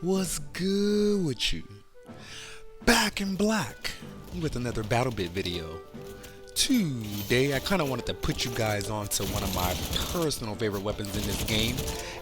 What's good with you? Back in black with another Battlebit video. Today, I kind of wanted to put you guys on to one of my personal favorite weapons in this game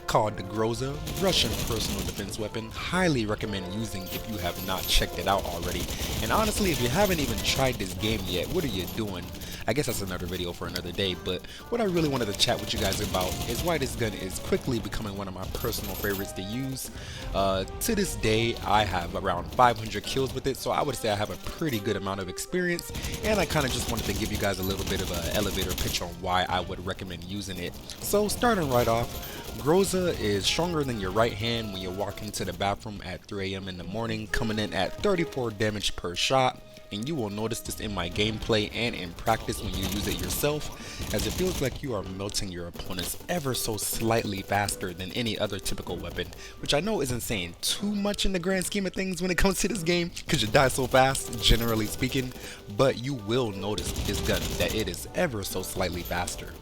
called the Groza, Russian personal defense weapon. Highly recommend using if you have not checked it out already. And honestly, if you haven't even tried this game yet, what are you doing? I guess that's another video for another day, but what I really wanted to chat with you guys about is why this gun is quickly becoming one of my personal favorites to use. To this day, I have around 500 kills with it, so I would say I have a pretty good amount of experience, and I kind of just wanted to give you guys a little bit of an elevator pitch on why I would recommend using it. So starting right off, Groza is stronger than your right hand when you walk into the bathroom at 3 a.m. in the morning, coming in at 34 damage per shot. And you will notice this in my gameplay and in practice when you use it yourself, as it feels like you are melting your opponents ever so slightly faster than any other typical weapon, which I know isn't saying too much in the grand scheme of things when it comes to this game, because you die so fast, generally speaking, but you will notice with this gun that it is ever so slightly faster.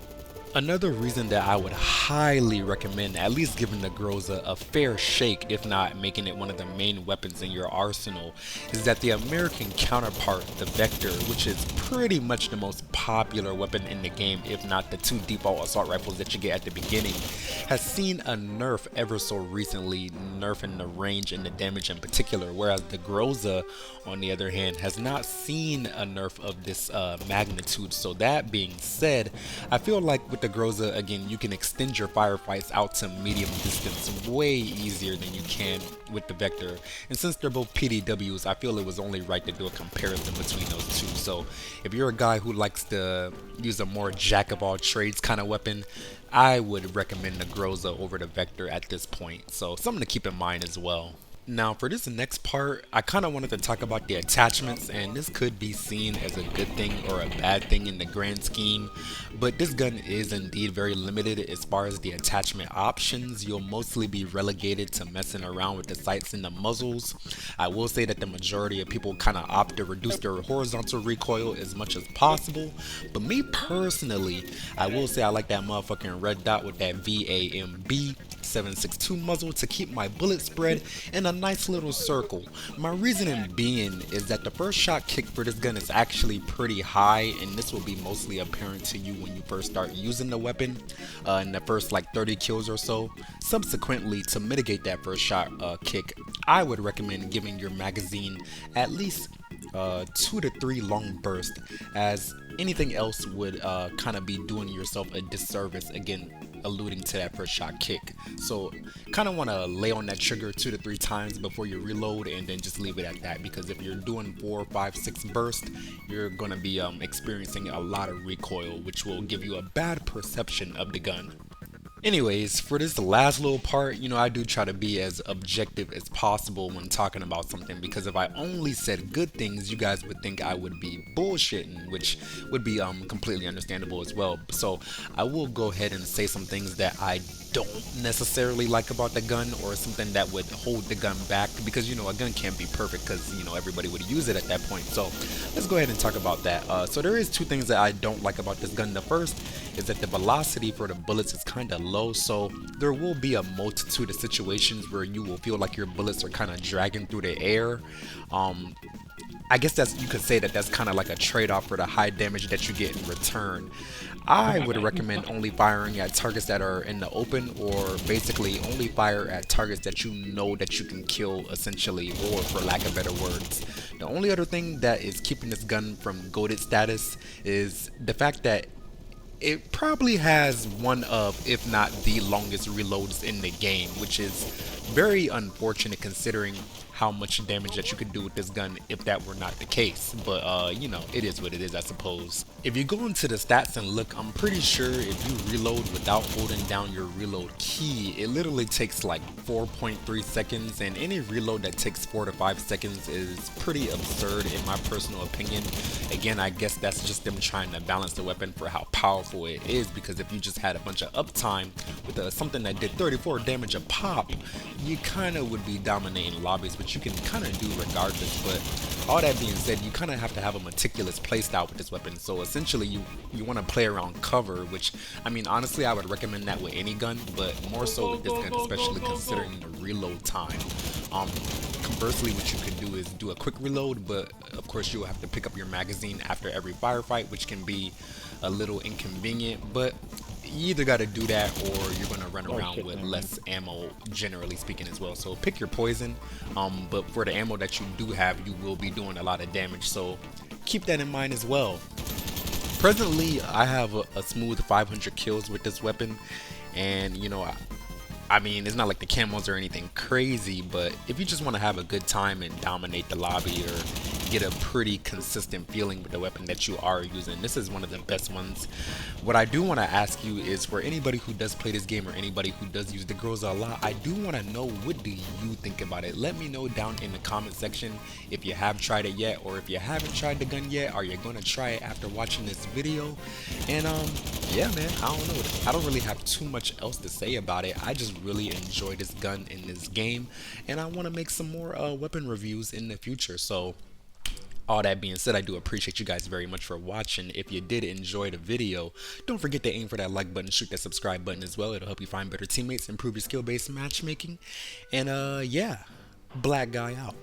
Another reason that I would highly recommend at least giving the Groza a fair shake, if not making it one of the main weapons in your arsenal, is that the American counterpart, the Vector, which is pretty much the most popular weapon in the game, if not the two default assault rifles that you get at the beginning, has seen a nerf ever so recently, nerfing the range and the damage in particular, whereas the Groza, on the other hand, has not seen a nerf of this magnitude. So that being said, I feel like with the Groza, again, you can extend your firefights out to medium distance way easier than you can with the Vector. And since they're both PDWs, I feel it was only right to do a comparison between those two. So if you're a guy who likes to use a more jack of all trades kind of weapon, I would recommend the Groza over the Vector at this point. So something to keep in mind as well. Now for this next part, I kind of wanted to talk about the attachments, and this could be seen as a good thing or a bad thing in the grand scheme, but this gun is indeed very limited as far as the attachment options. You'll mostly be relegated to messing around with the sights and the muzzles. I will say that the majority of people kind of opt to reduce their horizontal recoil as much as possible, but me personally, I will say I like that motherfucking red dot with that VAMB 7.62 muzzle to keep my bullet spread in a nice little circle. My reasoning being is that the first shot kick for this gun is actually pretty high, and this will be mostly apparent to you when you first start using the weapon in the first like 30 kills or so. Subsequently, to mitigate that first shot kick, I would recommend giving your magazine at least 2 to 3 long bursts, as anything else would kind of be doing yourself a disservice, again alluding to that first shot kick. So kind of want to lay on that trigger 2 to 3 times before you reload, and then just leave it at that, because if you're doing 4, 5, 6 bursts, you're going to be experiencing a lot of recoil, which will give you a bad perception of the gun. Anyways, for this last little part, I do try to be as objective as possible when talking about something, because if I only said good things, you guys would think I would be bullshitting, which would be completely understandable as well. So I will go ahead and say some things that I don't necessarily like about the gun, or something that would hold the gun back, because a gun can't be perfect, because everybody would use it at that point. So let's go ahead and talk about that. So there is 2 things that I don't like about this gun. The first is that the velocity for the bullets is kind of low, so there will be a multitude of situations where you will feel like your bullets are kind of dragging through the air. I guess you could say that that's kind of like a trade-off for the high damage that you get in return. I would recommend only firing at targets that are in the open, or basically only fire at targets that you know that you can kill, essentially, or for lack of better words. The only other thing that is keeping this gun from goated status is the fact that it probably has one of, if not the longest reloads in the game, which is very unfortunate considering how much damage that you could do with this gun if that were not the case. But it is what it is, I suppose. If you go into the stats and look, I'm pretty sure if you reload without holding down your reload key, it literally takes like 4.3 seconds, and any reload that takes 4 to 5 seconds is pretty absurd in my personal opinion. Again, I guess that's just them trying to balance the weapon for how powerful it is, because if you just had a bunch of uptime with something that did 34 damage a pop, you kind of would be dominating lobbies with which you can kind of do regardless. But all that being said, you kind of have to have a meticulous playstyle with this weapon. So essentially, you want to play around cover, which I mean honestly, I would recommend that with any gun, but more so with this gun, especially considering the reload time. Conversely, what you can do is do a quick reload, but of course you'll have to pick up your magazine after every firefight, which can be a little inconvenient, but you either got to do that or you're going to run around with less ammo, generally speaking, as well. So pick your poison, but for the ammo that you do have, you will be doing a lot of damage, so keep that in mind as well. Presently, I have a smooth 500 kills with this weapon, and you know, I mean, it's not like the camos or anything crazy, but if you just want to have a good time and dominate the lobby or get a pretty consistent feeling with the weapon that you are using, this is one of the best ones. What I do want to ask you is, for anybody who does play this game or anybody who does use the Groza a lot, I do want to know, what do you think about it? Let me know down in the comment section if you have tried it yet, or if you haven't tried the gun yet, are you going to try it after watching this video? And yeah man, I don't know, I don't really have too much else to say about it. I just really enjoy this gun in this game, and I want to make some more weapon reviews in the future. So all that being said, I do appreciate you guys very much for watching. If you did enjoy the video, don't forget to aim for that like button, shoot that subscribe button as well. It'll help you find better teammates, improve your skill-based matchmaking, and yeah, black guy out.